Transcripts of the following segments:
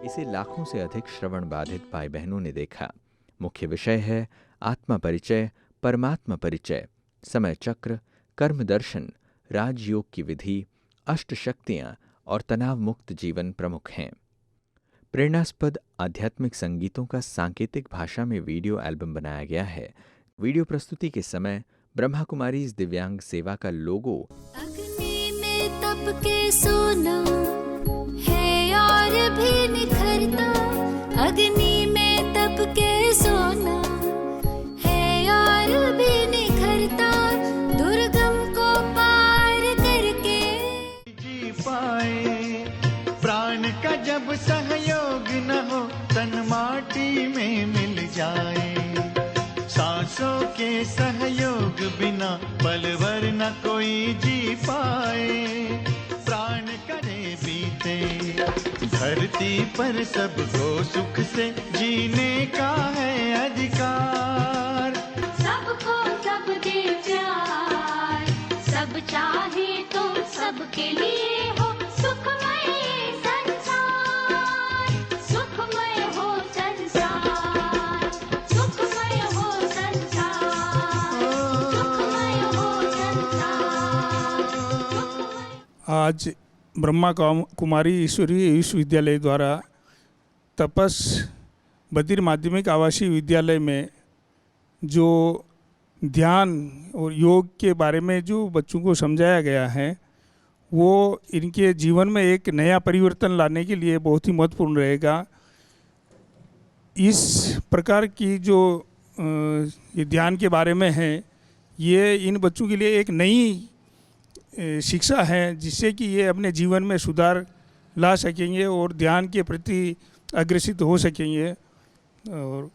इसे लाखों से अधिक श्रवण बाधित भाई बहनों ने देखा। मुख्य विषय है आत्मा परिचय, परमात्मा परिचय, समय चक्र, कर्म दर्शन, राजयोग की विधि, अष्ट शक्तियां और तनाव मुक्त जीवन प्रमुख हैं। प्रेरणास्पद आध्यात्मिक संगीतों का सांकेतिक भाषा में वीडियो एल्बम बनाया गया है। वीडियो प्रस्तुति के समय ब्रह्मा कुमारी दिव्यांग सेवा का लोगो अग्नि में तप के सोना है और भी निखरता, अग्नि में तप के सोना है और भी निखरता, दुर्गम को पार करके जी पाए। प्राण का जब सहयोग न हो तन माटी में मिल जाए, सांसों के सहयोग बिना बलवर न कोई जी पाए। प्राण करे बीते धरती पर सबको सुख से जीने का है अधिकार। सबको सब दे प्यार, सब चाहे तो सबके लिए हो सुखमय संसार, सुखमय हो संसार, सुखमय हो संसार, सुखमय हो संसार, सुखमय। आज ब्रह्मा कुमारी ईश्वरीय विश्वविद्यालय द्वारा तपस बधिर माध्यमिक आवासीय विद्यालय में जो ध्यान और योग के बारे में जो बच्चों को समझाया गया है, वो इनके जीवन में एक नया परिवर्तन लाने के लिए बहुत ही महत्वपूर्ण रहेगा। इस प्रकार की जो ये ध्यान के बारे में है, ये इन बच्चों के लिए एक नई शिक्षा है, जिससे कि ये अपने जीवन में सुधार ला सकेंगे और ध्यान के प्रति अग्रसित हो सकेंगे। और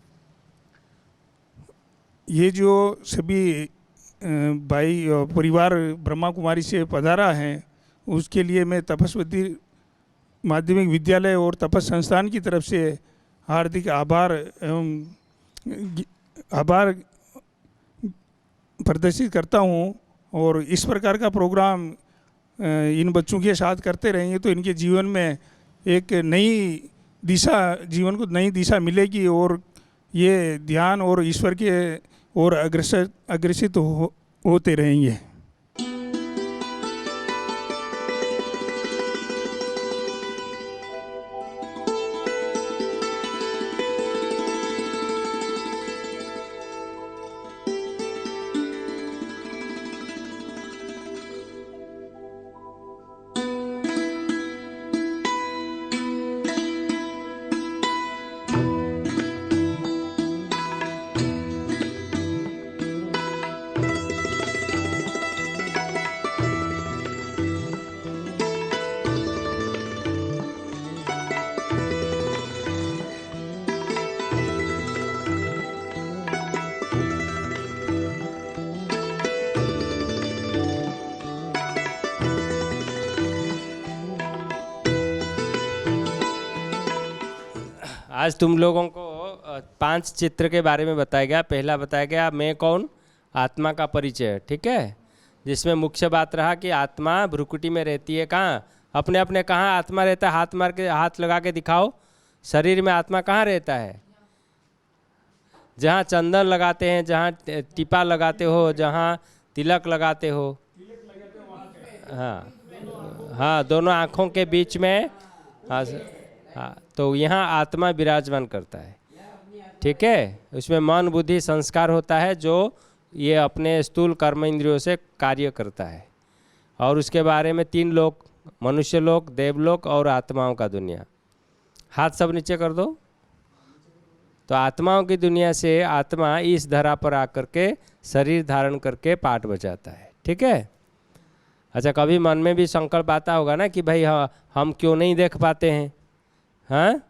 ये जो सभी भाई परिवार ब्रह्मा कुमारी से पधारा है, उसके लिए मैं तपस्वती माध्यमिक विद्यालय और तपस संस्थान की तरफ से हार्दिक आभार प्रदर्शित करता हूँ। और इस प्रकार का प्रोग्राम इन बच्चों के साथ करते रहेंगे तो इनके जीवन में एक नई दिशा, जीवन को नई दिशा मिलेगी और ये ध्यान और ईश्वर के ओर अग्रसित होते रहेंगे। आज तुम लोगों को 5 चित्र के बारे में बताया गया। पहला बताया गया मैं कौन, आत्मा का परिचय, ठीक है, जिसमें मुख्य बात रहा कि आत्मा भ्रुकुटी में रहती है। कहाँ अपने अपने कहाँ आत्मा रहता है, हाथ मार के, हाथ लगा के दिखाओ। शरीर में आत्मा कहाँ रहता है? जहाँ चंदन लगाते हैं, जहाँ टीपा लगाते हो, जहाँ तिलक लगाते हो, हाँ हाँ, दोनों आँखों के बीच में, हाँ, तो यहाँ आत्मा विराजमान करता है, ठीक है। उसमें मन बुद्धि संस्कार होता है जो ये अपने स्थूल कर्म इंद्रियों से कार्य करता है। और उसके बारे में 3 लोक, मनुष्य लोक, देवलोक और आत्माओं का दुनिया। हाथ सब नीचे कर दो। तो आत्माओं की दुनिया से आत्मा इस धरा पर आकर के शरीर धारण करके पाठ बजाता है, ठीक है। अच्छा, कभी मन में भी संकल्प आता होगा ना कि भाई हाँ, हम क्यों नहीं देख पाते हैं? हाँ,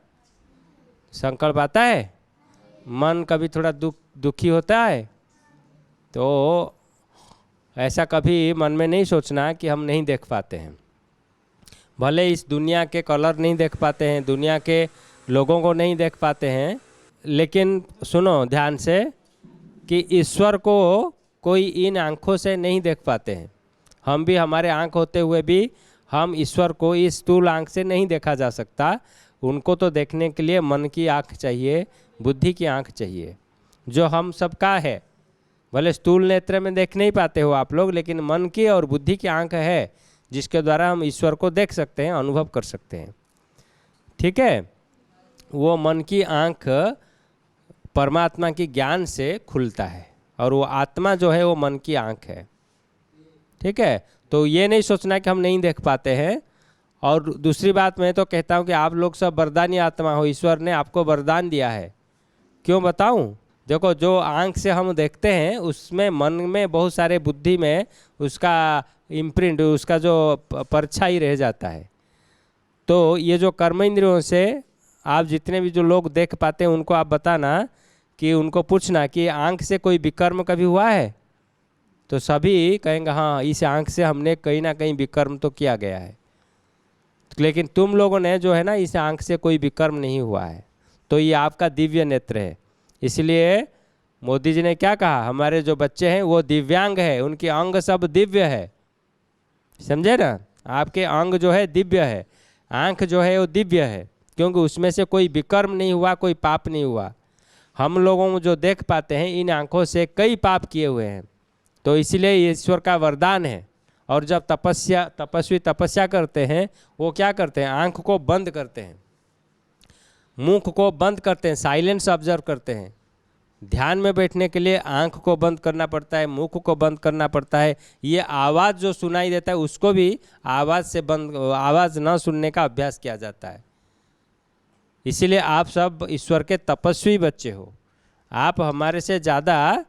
संकल्प आता है, मन कभी थोड़ा दुखी होता है। तो ऐसा कभी मन में नहीं सोचना कि हम नहीं देख पाते हैं। भले इस दुनिया के कलर नहीं देख पाते हैं, दुनिया के लोगों को नहीं देख पाते हैं, लेकिन सुनो ध्यान से कि ईश्वर को कोई इन आँखों से नहीं देख पाते हैं। हम भी, हमारे आँख होते हुए भी हम ईश्वर को इस स्थूल आँख से नहीं देखा जा सकता। उनको तो देखने के लिए मन की आँख चाहिए, बुद्धि की आँख चाहिए, जो हम सबका है। भले स्थूल नेत्र में देख नहीं पाते हो आप लोग, लेकिन मन की और बुद्धि की आँख है, जिसके द्वारा हम ईश्वर को देख सकते हैं, अनुभव कर सकते हैं। ठीक है, वो मन की आँख परमात्मा की ज्ञान से खुलता है, और वो आत्मा जो है वो मन की आँख है। ठीक है, तो ये नहीं सोचना कि हम नहीं देख पाते हैं। और दूसरी बात मैं तो कहता हूँ कि आप लोग सब वरदानी आत्मा हो, ईश्वर ने आपको वरदान दिया है। क्यों बताऊँ? देखो, जो आँख से हम देखते हैं उसमें मन में बहुत सारे बुद्धि में उसका इम्प्रिंट, उसका जो परछाई रह जाता है। तो ये जो कर्म इंद्रियों से आप जितने भी जो लोग देख पाते हैं उनको आप बताना कि उनको पूछना कि आँख से कोई विकर्म कभी हुआ है, तो सभी कहेंगे हाँ, इस आँख से हमने कहीं ना कहीं विकर्म तो किया गया है। लेकिन तुम लोगों ने जो है ना, इस आँख से कोई विकर्म नहीं हुआ है, तो ये आपका दिव्य नेत्र है। इसलिए मोदी जी ने क्या कहा, हमारे जो बच्चे हैं वो दिव्यांग है, उनके अंग सब दिव्य है। समझे ना, आपके अंग जो है दिव्य है, आँख जो है वो दिव्य है, क्योंकि उसमें से कोई विकर्म नहीं हुआ, कोई पाप नहीं हुआ। हम लोगों जो देख पाते हैं इन आँखों से कई पाप किए हुए हैं, तो इसलिए ईश्वर का वरदान है। और जब तपस्वी तपस्या करते हैं, वो क्या करते हैं, आँख को बंद करते हैं, मुख को बंद करते हैं, साइलेंस ऑब्जर्व करते हैं। ध्यान में बैठने के लिए आँख को बंद करना पड़ता है, मुख को बंद करना पड़ता है। ये आवाज़ जो सुनाई देता है उसको भी आवाज़ न सुनने का अभ्यास किया जाता है। इसीलिए आप सब ईश्वर के तपस्वी बच्चे हो, आप हमारे से ज़्यादा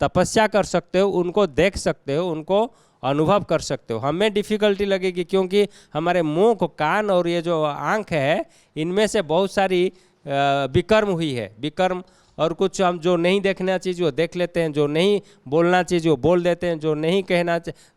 तपस्या कर सकते हो, उनको देख सकते हो, उनको अनुभव कर सकते हो। हमें डिफ़िकल्टी लगेगी क्योंकि हमारे मुंह, कान और ये जो आँख है, इनमें से बहुत सारी विकर्म हुई है। विकर्म और कुछ हम जो नहीं देखना चाहिए वो देख लेते हैं, जो नहीं बोलना चाहिए वो बोल देते हैं, जो नहीं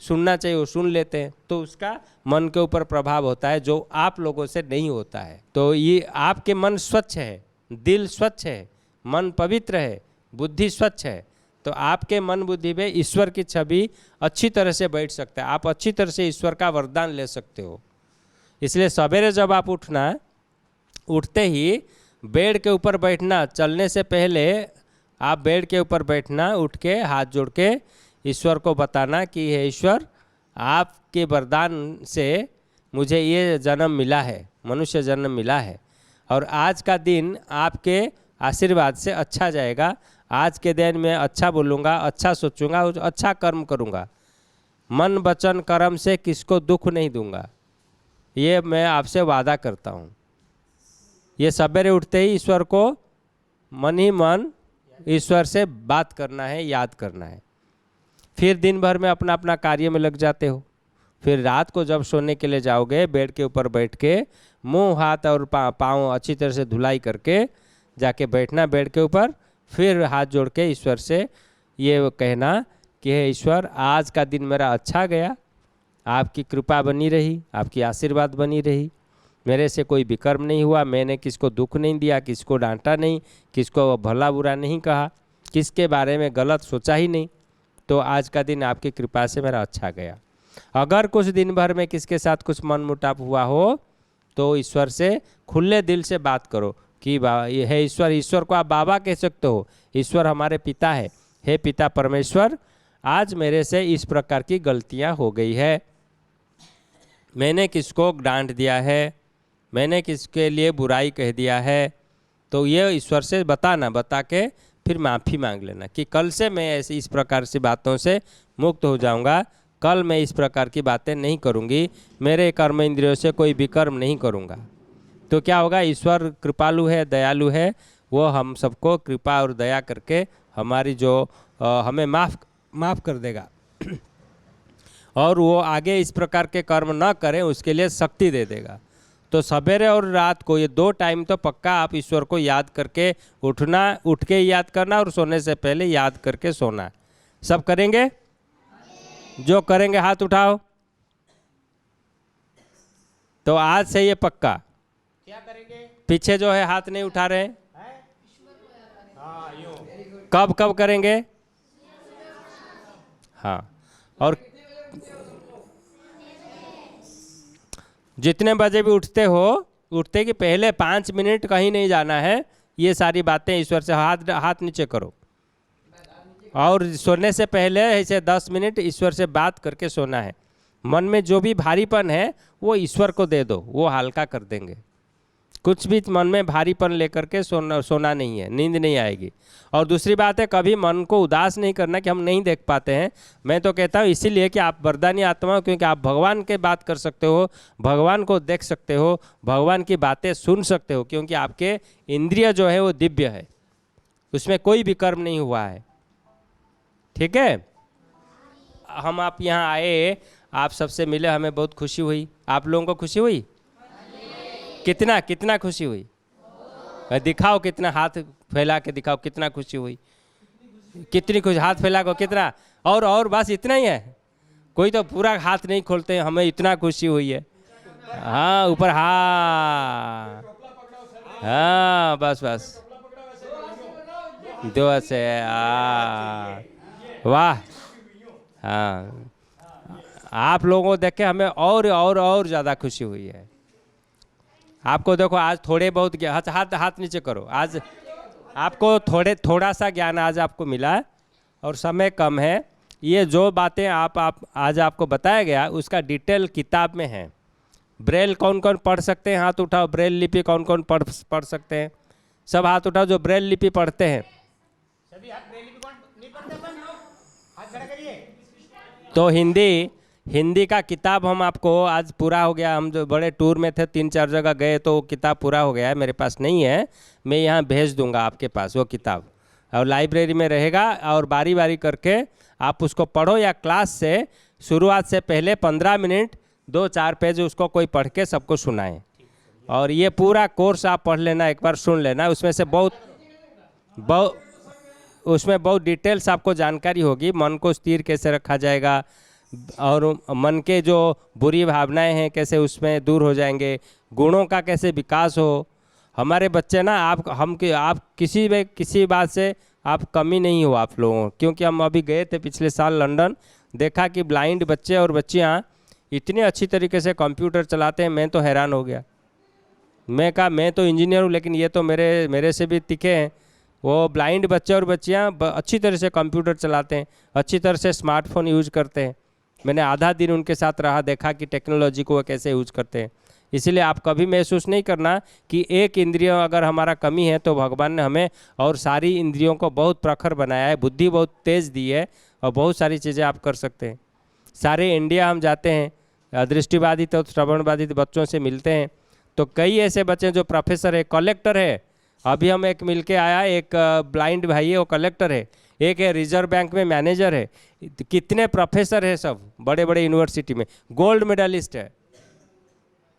सुनना चाहिए वो सुन लेते हैं। तो उसका मन के ऊपर प्रभाव होता है, जो आप लोगों से नहीं होता है। तो ये आपके मन स्वच्छ है, दिल स्वच्छ है, मन पवित्र है, बुद्धि स्वच्छ है, तो आपके मन बुद्धि में ईश्वर की छवि अच्छी तरह से बैठ सकता है। आप अच्छी तरह से ईश्वर का वरदान ले सकते हो। इसलिए सवेरे जब आप उठते ही बेड के ऊपर बैठना, चलने से पहले आप बेड के ऊपर बैठना, उठ के हाथ जोड़ के ईश्वर को बताना कि हे ईश्वर, आपके वरदान से मुझे ये जन्म मिला है, मनुष्य जन्म मिला है, और आज का दिन आपके आशीर्वाद से अच्छा जाएगा। आज के दिन मैं अच्छा बोलूँगा, अच्छा सोचूंगा, अच्छा कर्म करूँगा, मन वचन कर्म से किसको दुख नहीं दूंगा, ये मैं आपसे वादा करता हूँ। ये सवेरे उठते ही ईश्वर को मन ही मन ईश्वर से बात करना है, याद करना है। फिर दिन भर में अपना अपना कार्य में लग जाते हो। फिर रात को जब सोने के लिए जाओगे, बेड के ऊपर बैठ के मुंह, हाथ और पाँव अच्छी तरह से धुलाई करके जाके बैठना बेड के ऊपर। फिर हाथ जोड़ के ईश्वर से ये कहना कि हे ईश्वर, आज का दिन मेरा अच्छा गया, आपकी कृपा बनी रही, आपकी आशीर्वाद बनी रही, मेरे से कोई विकर्म नहीं हुआ, मैंने किसको दुख नहीं दिया, किसको डांटा नहीं, किसको भला बुरा नहीं कहा, किसके बारे में गलत सोचा ही नहीं, तो आज का दिन आपकी कृपा से मेरा अच्छा गया। अगर कुछ दिन भर में किसके साथ कुछ मनमुटाव हुआ हो तो ईश्वर से खुले दिल से बात करो कि हे ईश्वर, ईश्वर को आप बाबा कह सकते हो, ईश्वर हमारे पिता है, हे पिता परमेश्वर, आज मेरे से इस प्रकार की गलतियां हो गई है, मैंने किसको डांट दिया है, मैंने किसके लिए बुराई कह दिया है, तो ये ईश्वर से बताना, बता के फिर माफ़ी मांग लेना कि कल से मैं ऐसी इस प्रकार से बातों से मुक्त हो जाऊंगा, कल मैं इस प्रकार की बातें नहीं करूंगी, मेरे कर्म इंद्रियों से कोई विकर्म नहीं करूंगा। तो क्या होगा, ईश्वर कृपालु है, दयालु है, वो हम सबको कृपा और दया करके हमारी जो हमें माफ़ कर देगा और वो आगे इस प्रकार के कर्म न करें उसके लिए शक्ति दे देगा। तो सवेरे और रात को ये 2 टाइम तो पक्का आप ईश्वर को याद करके उठना, उठ के याद करना और सोने से पहले याद करके सोना। सब करेंगे? जो करेंगे हाथ उठाओ। तो आज से ये पक्का। क्या करेंगे? पीछे जो है हाथ नहीं उठा रहे हैं, कब कब करेंगे? हाँ, और जितने बजे भी उठते हो उठते कि पहले 5 मिनट कहीं नहीं जाना है, ये सारी बातें ईश्वर से हाथ नीचे करो। और सोने से पहले ऐसे 10 मिनट ईश्वर से बात करके सोना है। मन में जो भी भारीपन है वो ईश्वर को दे दो, वो हल्का कर देंगे। कुछ भी मन में भारीपन लेकर के सोना नहीं है, नींद नहीं आएगी। और दूसरी बात है, कभी मन को उदास नहीं करना कि हम नहीं देख पाते हैं। मैं तो कहता हूँ इसीलिए कि आप वरदानी आत्मा हो, क्योंकि आप भगवान के बात कर सकते हो, भगवान को देख सकते हो, भगवान की बातें सुन सकते हो, क्योंकि आपके इंद्रिय जो है वो दिव्य है, उसमें कोई भी कर्म नहीं हुआ है। ठीक है, हम आप यहाँ आए, आप सबसे मिले, हमें बहुत खुशी हुई। आप लोगों को खुशी हुई? कितना कितना खुशी हुई? दिखाओ, कितना हाथ फैला के दिखाओ, कितना खुशी हुई, कितनी खुशी। हाथ फैला को कितना, और बस इतना ही है? कोई तो पूरा हाथ नहीं खोलते, हमें इतना खुशी हुई है। हाँ, ऊपर, हाँ हाँ, बस दो से, वाह। हाँ, आप लोगों को देख के हमें और ज़्यादा खुशी हुई है। आपको देखो आज थोड़े बहुत हाथ नीचे करो, आज आपको थोड़ा सा ज्ञान आज आपको मिला और समय कम है। ये जो बातें आप आज आपको बताया गया उसका डिटेल किताब में है। ब्रेल कौन कौन पढ़ सकते हैं? हाथ उठाओ। ब्रेल लिपि कौन कौन पढ़ सकते हैं? सब हाथ उठाओ जो ब्रेल लिपि पढ़ते हैं। सभी हाथ ब्रेल लिपि कौन नहीं पढ़ते? हाथ खड़ा करिए। तो हिंदी का किताब हम आपको आज पूरा हो गया। हम जो बड़े टूर में थे, 3-4 जगह गए, तो वो किताब पूरा हो गया है। मेरे पास नहीं है, मैं यहाँ भेज दूंगा आपके पास वो किताब, और लाइब्रेरी में रहेगा। और बारी बारी करके आप उसको पढ़ो, या क्लास से शुरुआत से पहले 15 मिनट 2-4 पेज उसको कोई पढ़ के सबको सुनाएं। और ये पूरा कोर्स आप पढ़ लेना, एक बार सुन लेना। उसमें से उसमें बहुत डिटेल्स आपको जानकारी होगी। मन को स्थिर कैसे रखा जाएगा, और मन के जो बुरी भावनाएं हैं कैसे उसमें दूर हो जाएंगे, गुणों का कैसे विकास हो। हमारे बच्चे ना, आप किसी बात से आप कमी नहीं हो आप लोगों, क्योंकि हम अभी गए थे पिछले साल लंदन, देखा कि ब्लाइंड बच्चे और बच्चियाँ इतने अच्छी तरीके से कंप्यूटर चलाते हैं। मैं तो हैरान हो गया। मैं कहा मैं तो इंजीनियर हूँ, लेकिन ये तो मेरे से भी तीखे हैं। वो ब्लाइंड बच्चे और बच्चियाँ अच्छी तरह से कंप्यूटर चलाते हैं, अच्छी तरह से स्मार्टफोन यूज करते हैं। मैंने आधा दिन उनके साथ रहा, देखा कि टेक्नोलॉजी को वो कैसे यूज करते हैं। इसलिए आप कभी महसूस नहीं करना कि एक इंद्रिय अगर हमारा कमी है, तो भगवान ने हमें और सारी इंद्रियों को बहुत प्रखर बनाया है, बुद्धि बहुत तेज़ दी है, और बहुत सारी चीज़ें आप कर सकते हैं। सारे इंडिया हम जाते हैं, दृष्टिबाधित और श्रवणबाधित बच्चों से मिलते हैं, तो कई ऐसे बच्चे जो प्रोफेसर है, कलेक्टर है। अभी हम एक मिल के आया, एक ब्लाइंड भाई है, वो कलेक्टर है, एक है रिजर्व बैंक में मैनेजर है। कितने प्रोफेसर है, सब बड़े बड़े यूनिवर्सिटी में, गोल्ड मेडलिस्ट है।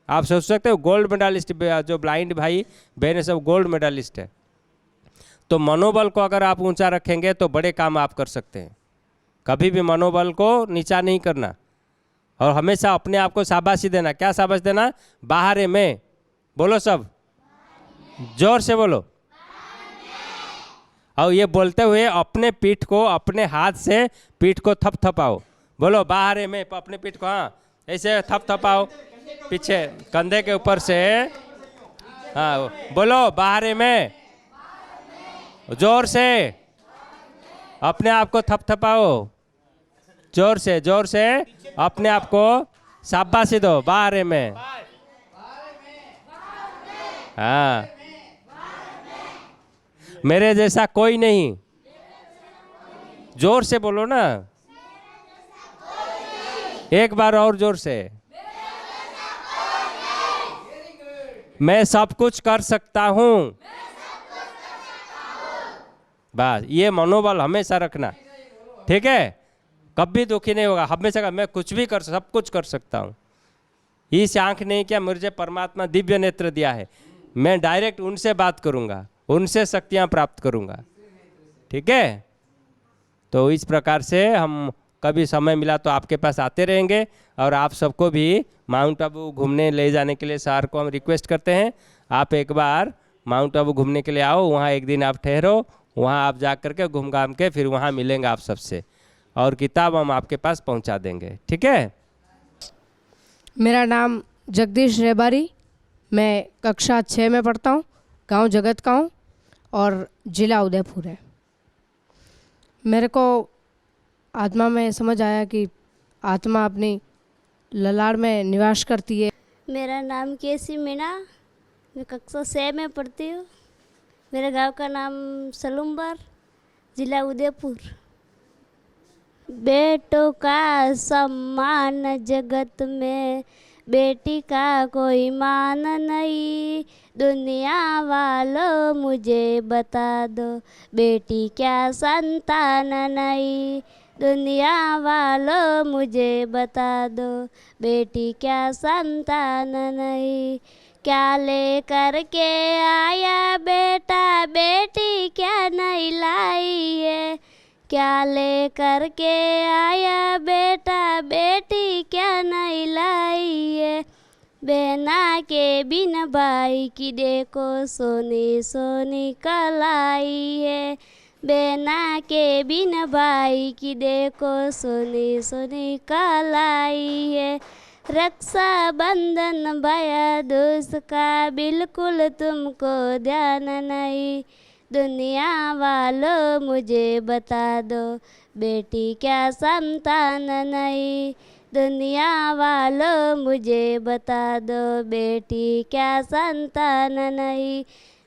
आप सोच सकते हो, गोल्ड मेडलिस्ट जो ब्लाइंड भाई बहन है, सब गोल्ड मेडलिस्ट है। तो मनोबल को अगर आप ऊंचा रखेंगे तो बड़े काम आप कर सकते हैं। कभी भी मनोबल को नीचा नहीं करना, और हमेशा अपने आप को शाबाशी देना। क्या शाबाश देना? बाहर है मैं, बोलो सब, जोर से बोलो। और ये बोलते हुए अपने पीठ को, अपने हाथ से पीठ को थपथपाओ। बोलो बाहर है मैं, अपने पीठ को, हाँ ऐसे थपथपाओ पीछे कंधे के ऊपर से। हाँ बोलो बाहर है मैं, जोर से अपने आप को थपथपाओ, जोर से अपने आप को शाबाशी दो, बाहर है मैं। हाँ, मेरे जैसा कोई नहीं, जोर से बोलो ना, एक बार और जोर से। मैं सब कुछ कर सकता हूँ। बस ये मनोबल हमेशा रखना, ठीक है? कभी दुखी नहीं होगा, हमेशा मैं कुछ भी सब कुछ कर सकता हूँ। इस आंख नहीं क्या मुझे परमात्मा दिव्य नेत्र दिया है, मैं डायरेक्ट उनसे बात करूँगा, उनसे शक्तियाँ प्राप्त करूँगा, ठीक है? तो इस प्रकार से हम कभी समय मिला तो आपके पास आते रहेंगे, और आप सबको भी माउंट आबू घूमने ले जाने के लिए सर को हम रिक्वेस्ट करते हैं। आप एक बार माउंट आबू घूमने के लिए आओ, वहाँ एक दिन आप ठहरो, वहाँ आप जा कर के घूम घाम के फिर वहाँ मिलेंगे आप सबसे, और किताब हम आपके पास पहुँचा देंगे, ठीक है? मेरा नाम जगदीश रेबारी, मैं कक्षा 6 में पढ़ता हूँ। गांव जगत गाँव और ज़िला उदयपुर है। मेरे को आत्मा में समझ आया कि आत्मा अपनी ललाट में निवास करती है। मेरा नाम केसी मीणा, मैं कक्षा 6 में पढ़ती हूँ। मेरे गांव का नाम सलूम्बर, ज़िला उदयपुर। बेटों का सम्मान जगत में, बेटी का कोई मान नहीं। दुनिया वालों मुझे बता दो, बेटी क्या संतान नहीं। दुनिया वालों मुझे बता दो, बेटी क्या संतान नहीं। क्या लेकर के आया बेटा, बेटी क्या नहीं लाई है। क्या लेकर के आया बेटा, बेटी क्या नहीं लाई है। बहना के बिन भाई की देखो सोनी सोनी कलाई है। बहना के बिन भाई की देखो सोनी सोनी कलाई है। रक्षा बंधन भया दूज का बिल्कुल तुमको ध्यान नहीं। दुनिया वालों मुझे बता दो, बेटी क्या संतान नहीं। दुनिया वालों मुझे बता दो, बेटी क्या संतान नहीं।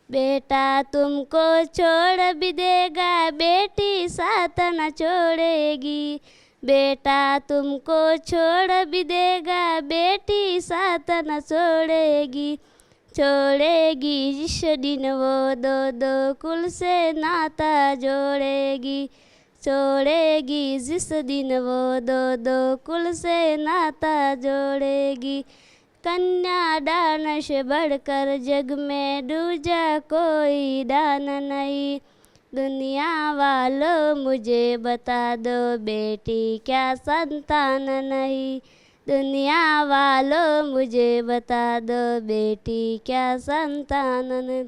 बेटा तुमको छोड़ भी देगा, बेटी साथ न छोड़ेगी। बेटा तुमको छोड़ भी देगा, बेटी साथ न छोड़ेगी। छोड़ेगी जिस दिन वो दो दो कुल से नाता जोड़ेगी। छोड़ेगी जिस दिन वो दो दो कुल से नाता जोड़ेगी। कन्या दान से बढ़कर जग में दूजा कोई दान नहीं। दुनिया वालों मुझे बता दो, बेटी क्या संतान नहीं। दुनिया वालों मुझे बता दो, बेटी क्या संतान नहीं।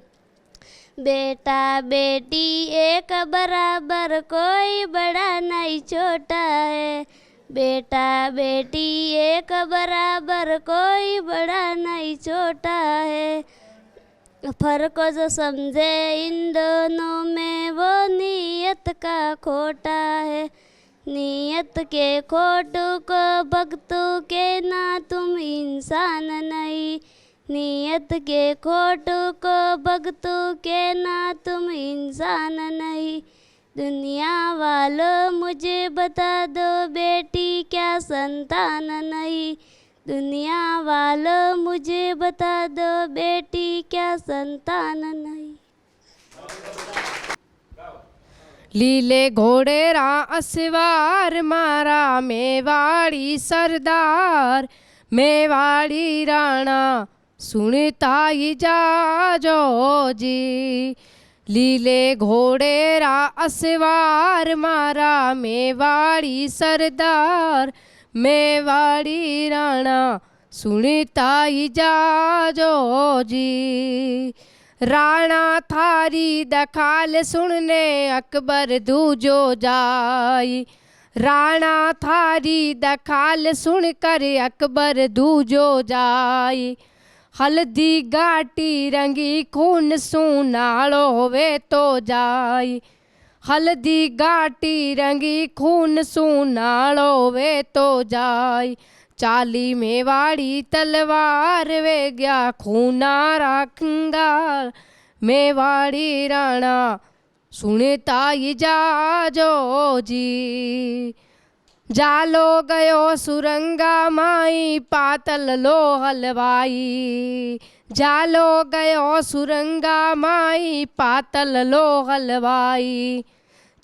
बेटा बेटी एक बराबर, कोई बड़ा नहीं छोटा है। बेटा बेटी एक बराबर, कोई बड़ा नहीं छोटा है। फर्क जो समझे इन दोनों में, वो नीयत का खोटा है। नीयत के खोटू को भक्तों के ना तुम इंसान नहीं। नीयत के खोटू को भक्तों के ना तुम इंसान नहीं। दुनिया वालों मुझे बता दो, बेटी क्या संतान नहीं। दुनिया वालों मुझे बता दो, बेटी क्या संतान नहीं। लीले घोड़े रा असवार, मारा मेवाड़ी सरदार। मेवाड़ी राणा सुनता ही जाजो जी। लीले घोड़े रा असवार, मारा मेवाड़ी सरदार। मेवाड़ी राणा सुनता ही जाजो जी। राणा थारी दखाल सुनने अकबर दूजो जाई। राणा थारी दखाल सुन कर अकबर दूजो जाई। हल्दी घाटी रंगी खून सुनाड़ो वे तो जाई। हल्दी घाटी रंगी खून सुनाड़ो वे तो जाई। 40 मेवाड़ी तलवार, वे गया खूनारा खंगार। मेवाड़ी राणा सुनता ही जाजो जी। जालो गयो सुरंगा माई, पातल लो हलवाई। जालो गयो सुरंगा माई, पातल लो हलवाई।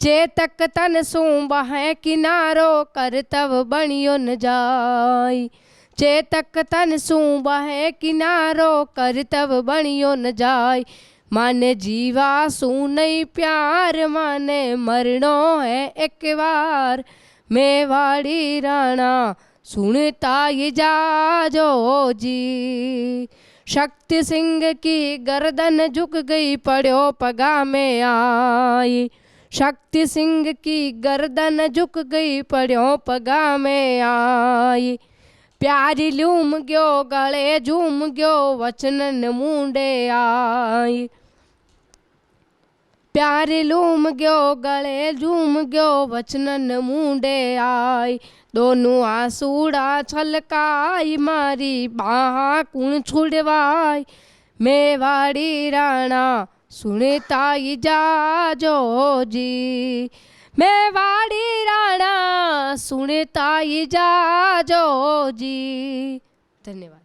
चेतक तन सूं बहें किनारो, कर तब बणियो न जाई। चेतक तन सूं बहें किनारो, कर तब बणियो न जाई। माने जीवा सूं नहीं प्यार, माने मरणो है एक बार। मेवाड़ी राणा सुनता ये जाजो जी। शक्ति सिंह की गर्दन झुक गई, पड़ो पगा में आई। शक्ति सिंह की गर्दन झुक गई, पड़ो पगा में आई। प्यारी लूम गयो गले झूम गयो वचनन मुंडे आई। प्यारी लूम गयो गले झूम गयो वचनन मुंडे आई। दोनों आसूड़ा छलकाई मारी बाहा कुण छुड़वाई। मेवाड़ी राणा सुनताई जाजो जी। मेवाड़ी राणा सुनताई जाजो जी। धन्यवाद।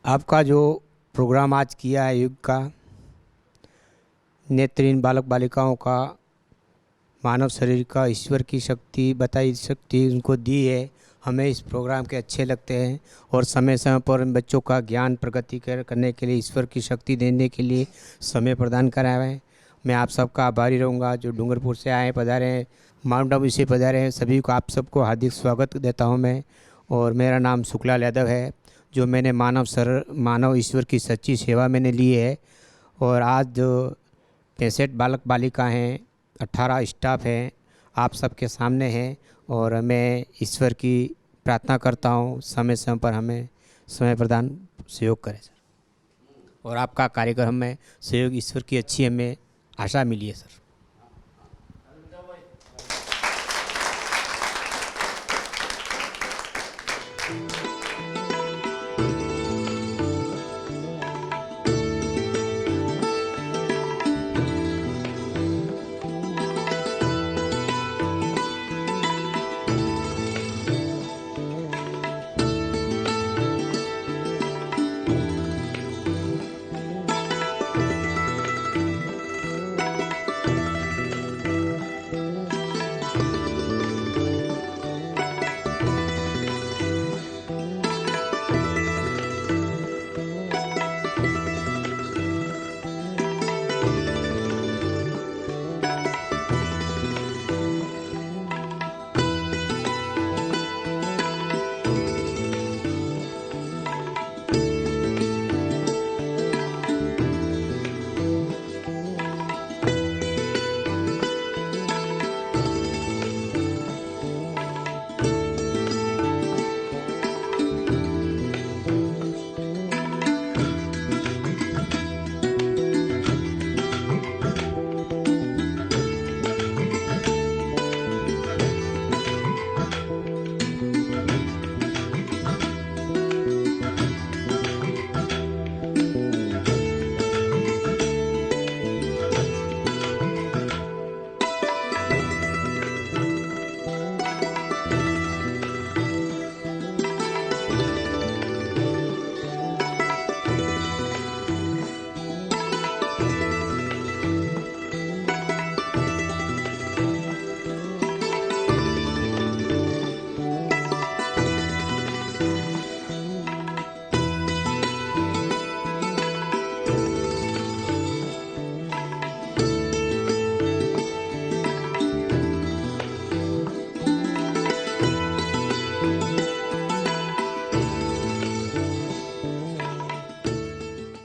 आपका जो प्रोग्राम आज किया है युग का, नेत्रहीन बालक बालिकाओं का मानव शरीर का ईश्वर की शक्ति बताई, शक्ति उनको दी है। हमें इस प्रोग्राम के अच्छे लगते हैं और समय समय पर बच्चों का ज्ञान प्रगति करने के लिए ईश्वर की शक्ति देने के लिए समय प्रदान कराया है। मैं आप सबका आभारी रहूँगा जो डूंगरपुर से आए, पधारे हैं, माउंट आबू से पधारे हैं। सभी को आप सबको हार्दिक स्वागत देता हूँ मैं। और मेरा नाम शुक्लाल यादव है, जो मैंने मानव ईश्वर की सच्ची सेवा मैंने ली है। और आज जो 65 बालक बालिका हैं, 18 स्टाफ हैं, आप सबके सामने हैं। और मैं ईश्वर की प्रार्थना करता हूँ समय समय पर हमें समय प्रदान सहयोग करें सर। और आपका कार्यक्रम में सहयोग ईश्वर की अच्छी हमें आशा मिली है सर।